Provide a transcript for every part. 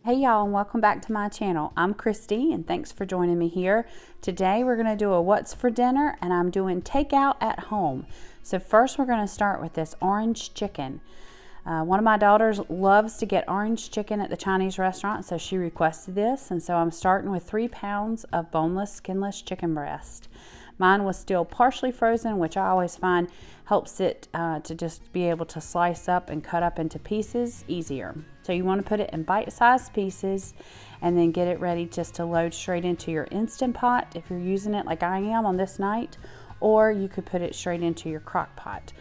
Hey y'all, and welcome back to my channel. I'm Christy and thanks for joining me here. Today we're going to do a what's for dinner, and I'm doing takeout at home. So first we're going to start with this orange chicken. One of my daughters loves to get orange chicken at the Chinese restaurant, so she requested this, and so I'm starting with 3 pounds of boneless, skinless chicken breast. Mine was still partially frozen, which I always find helps it to just be able to slice up and cut up into pieces easier. So you want to put it in bite-sized pieces and then get it ready just to load straight into your Instant Pot if you're using it like I am on this night, or you could put it straight into your crock pot.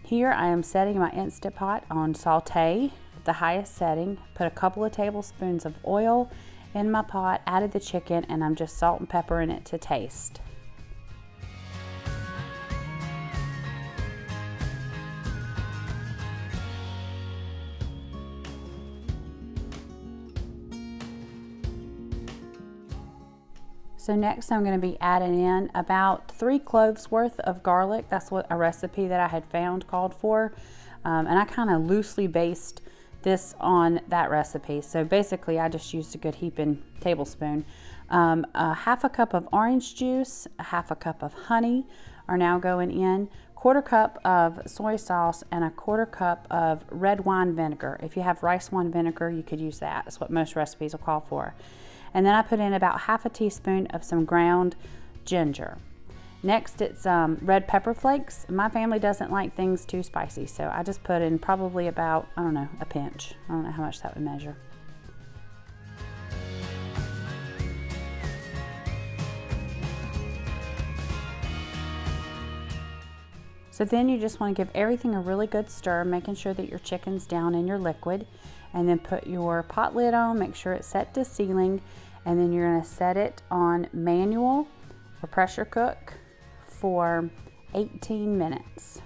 Here I am setting my Instant Pot on saute, the highest setting, put a couple of tablespoons of oil in my pot, added the chicken, and I'm just salt and peppering it to taste. So next I'm going to be adding in about 3 cloves worth of garlic. That's what a recipe that I had found called for. And I kind of loosely based this on that recipe. So basically I just used a good heaping tablespoon. A half a cup of orange juice, a half a cup of honey are now going in, 1/4 cup of soy sauce, and a 1/4 cup of red wine vinegar. If you have rice wine vinegar, you could use that. That's what most recipes will call for. And then I put in about half a teaspoon of some ground ginger. Next, it's red pepper flakes. My family doesn't like things too spicy, so I just put in probably about, I don't know, a pinch. I don't know how much that would measure. So then you just want to give everything a really good stir, making sure that your chicken's down in your liquid, and then put your pot lid on, make sure it's set to sealing, and then you're going to set it on manual or pressure cook for 18 minutes.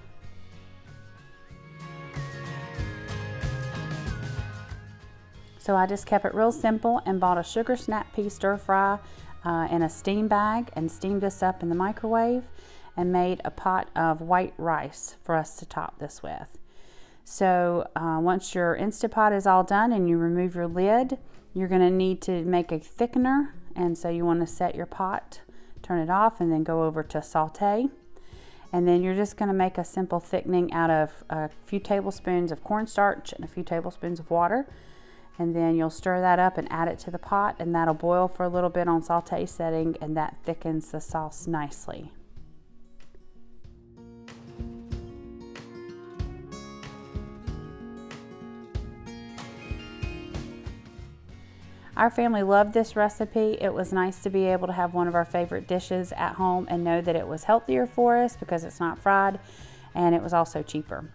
So I just kept it real simple and bought a sugar snap pea stir fry in a steam bag and steamed this up in the microwave and made a pot of white rice for us to top this with. So once your Instant Pot is all done and you remove your lid, you're going to need to make a thickener, and so you want to set your pot, turn it off, and then go over to saute. And then you're just going to make a simple thickening out of a few tablespoons of cornstarch and a few tablespoons of water. And then you'll stir that up and add it to the pot, and that'll boil for a little bit on saute setting, and that thickens the sauce nicely. Our family loved this recipe. It was nice to be able to have one of our favorite dishes at home and know that it was healthier for us because it's not fried, and it was also cheaper.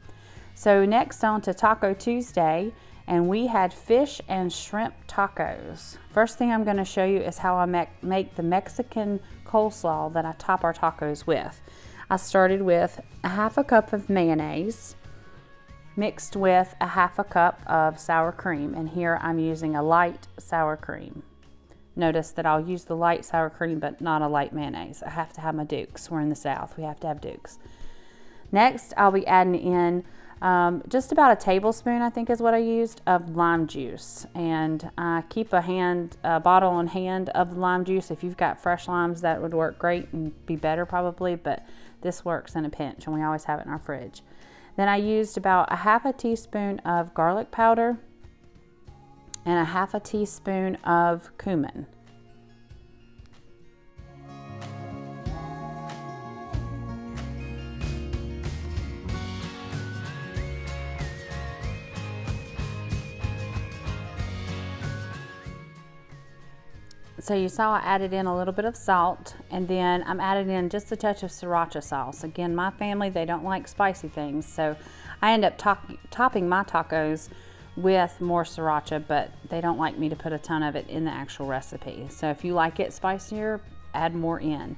So next on to Taco Tuesday, and we had fish and shrimp tacos. First thing I'm going to show you is how I make the Mexican coleslaw that I top our tacos with. I started with a half a cup of mayonnaise mixed with a half a cup of sour cream, and here I'm using a light sour cream. Notice that I'll use the light sour cream but not a light mayonnaise. I have to have my Dukes. We're in the South, we have to have Dukes. Next I'll be adding in just about a tablespoon, I think is what I used, of lime juice, and I keep a bottle on hand of the lime juice. If you've got fresh limes, that would work great and be better probably, but this works in a pinch and we always have it in our fridge. Then I used about a half a teaspoon of garlic powder and a half a teaspoon of cumin. So you saw I added in a little bit of salt, and then I'm adding in just a touch of sriracha sauce. Again, my family, they don't like spicy things, so I end up topping my tacos with more sriracha, but they don't like me to put a ton of it in the actual recipe. So if you like it spicier, add more in.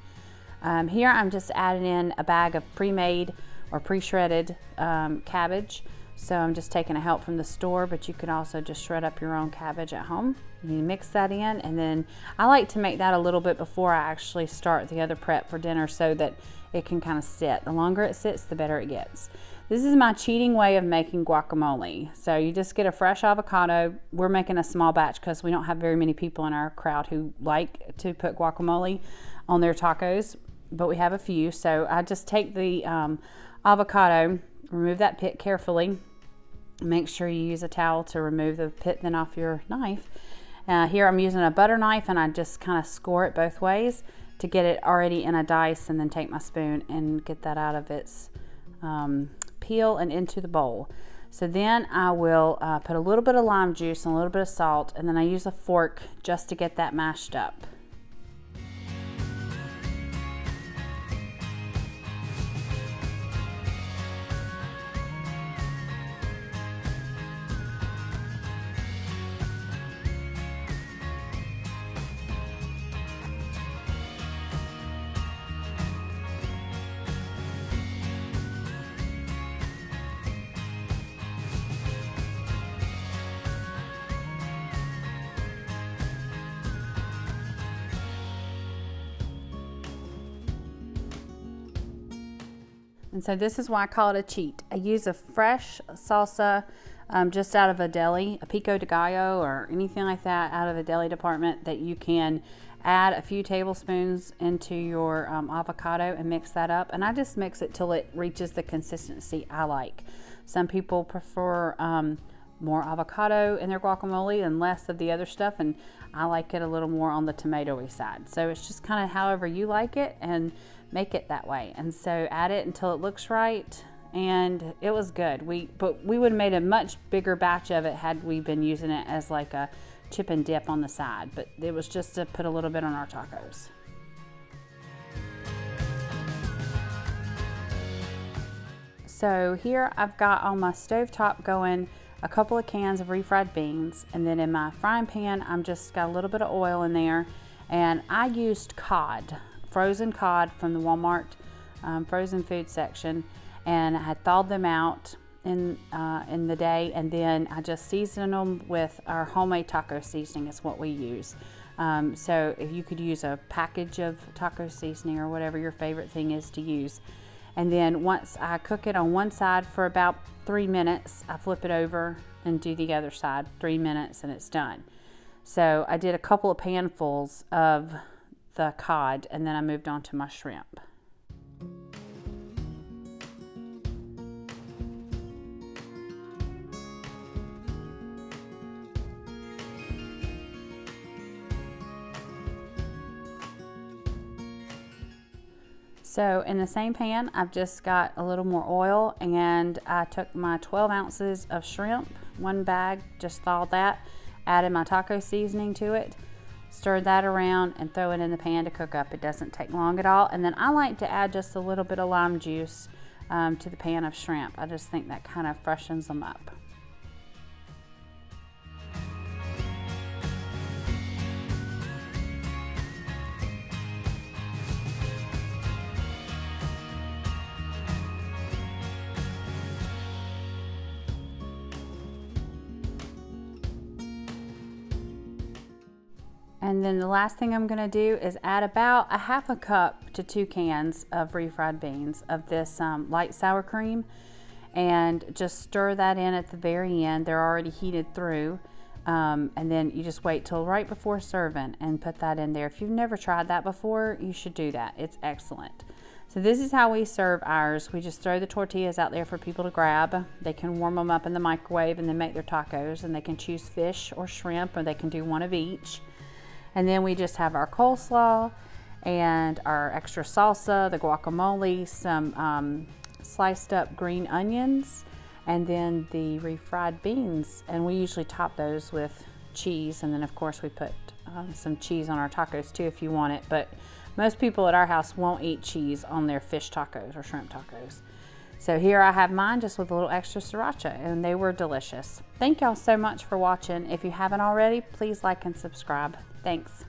Here I'm just adding in a bag of pre-made or pre-shredded cabbage. So I'm just taking a help from the store, but you could also just shred up your own cabbage at home. You mix that in, and then I like to make that a little bit before I actually start the other prep for dinner so that it can kind of sit. The longer it sits, the better it gets. This is my cheating way of making guacamole. So you just get a fresh avocado. We're making a small batch because we don't have very many people in our crowd who like to put guacamole on their tacos, but we have a few. So I just take the avocado, remove that pit carefully. Make sure you use a towel to remove the pit then off your knife. Here I'm using a butter knife, and I just kind of score it both ways to get it already in a dice, and then take my spoon and get that out of its peel and into the bowl. So then I will put a little bit of lime juice and a little bit of salt, and then I use a fork just to get that mashed up. And so this is why I call it a cheat. I use a fresh salsa just out of a deli, a pico de gallo or anything like that out of a deli department, that you can add a few tablespoons into your avocado and mix that up. And I just mix it till it reaches the consistency I like. Some people prefer more avocado in their guacamole and less of the other stuff, and I like it a little more on the tomatoey side. So it's just kind of however you like it, and make it that way. And so add it until it looks right, and it was good. But we would have made a much bigger batch of it had we been using it as like a chip and dip on the side, but it was just to put a little bit on our tacos. So here I've got on my stovetop going a couple of cans of refried beans, and then in my frying pan I'm just got a little bit of oil in there, and I used cod, frozen cod from the Walmart frozen food section, and I had thawed them out in the day, and then I just seasoned them with our homemade taco seasoning is what we use. So if you could use a package of taco seasoning or whatever your favorite thing is to use. And then once I cook it on one side for about 3 minutes, I flip it over and do the other side, 3 minutes, and it's done. So I did a couple of panfuls of the cod, and then I moved on to my shrimp. So in the same pan, I've just got a little more oil, and I took my 12 ounces of shrimp, one bag, just thawed that, added my taco seasoning to it, stir that around, and throw it in the pan to cook up. It doesn't take long at all. And then I like to add just a little bit of lime juice to the pan of shrimp. I just think that kind of freshens them up. And then the last thing I'm gonna do is add about a half a cup to 2 cans of refried beans of this light sour cream, and just stir that in at the very end. They're already heated through, and then you just wait till right before serving and put that in there. If you've never tried that before, you should do that. It's excellent. So this is how we serve ours. We just throw the tortillas out there for people to grab. They can warm them up in the microwave and then make their tacos, and they can choose fish or shrimp, or they can do one of each. And then we just have our coleslaw and our extra salsa, the guacamole, some sliced up green onions, and then the refried beans. And we usually top those with cheese. And then of course we put some cheese on our tacos too if you want it. But most people at our house won't eat cheese on their fish tacos or shrimp tacos. So here I have mine just with a little extra sriracha, and they were delicious. Thank y'all so much for watching. If you haven't already, please like and subscribe. Thanks.